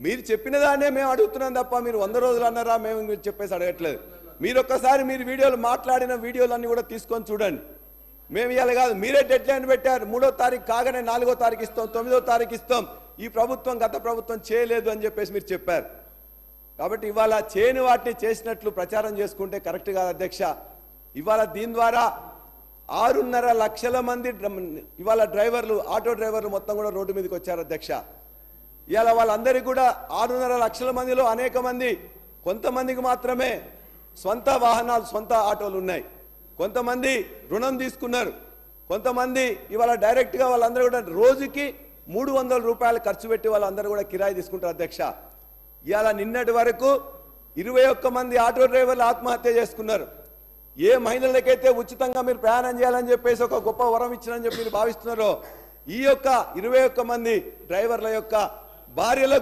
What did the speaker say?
మీరు చెప్పిన దాన్నే మేము అడుగుతున్నాం తప్ప మీరు 100 రోజులు అన్నారా మేము మీరు చెప్పేసి అడగట్లేదు. మీరు ఒక్కసారి మీరు వీడియోలు మాట్లాడిన వీడియోలన్నీ కూడా తీసుకొని చూడండి. మేము ఇవాళ కాదు, మీరే డెడ్ లైన్ పెట్టారు. 3వ తారీఖు కాగానే 4వ తారీఖు ఇస్తాం, 9వ తారీఖు ఇస్తాం. ఈ ప్రభుత్వం గత ప్రభుత్వం చేయలేదు అని చెప్పేసి మీరు చెప్పారు. కాబట్టి ఇవాళ చేయని వాటిని చేసినట్లు ప్రచారం చేసుకుంటే కరెక్ట్ కాదు అధ్యక్ష. ఇవాళ దీని ద్వారా 6.5 లక్షల మంది ఇవాళ డ్రైవర్లు, ఆటో డ్రైవర్లు మొత్తం కూడా రోడ్డు మీదకి వచ్చారు అధ్యక్ష. ఇవాళ వాళ్ళందరికీ కూడా 6.5 లక్షల మందిలో అనేక మంది, కొంతమందికి మాత్రమే సొంత వాహనాలు, సొంత ఆటోలు ఉన్నాయి. కొంతమంది రుణం తీసుకున్నారు. కొంతమంది ఇవాళ డైరెక్ట్గా వాళ్ళందరూ కూడా రోజుకి 300 రూపాయలు ఖర్చు పెట్టి వాళ్ళందరూ కూడా కిరాయి తీసుకుంటారు అధ్యక్ష. ఇవాళ నిన్నటి వరకు 21 మంది ఆటో డ్రైవర్లు ఆత్మహత్య చేసుకున్నారు. ఏ మహిళలకైతే ఉచితంగా మీరు ప్రయాణం చేయాలని చెప్పేసి ఒక గొప్ప వరం ఇచ్చారని చెప్పి మీరు భావిస్తున్నారో, ఈ యొక్క 21 మంది డ్రైవర్ల యొక్క భార్యలకు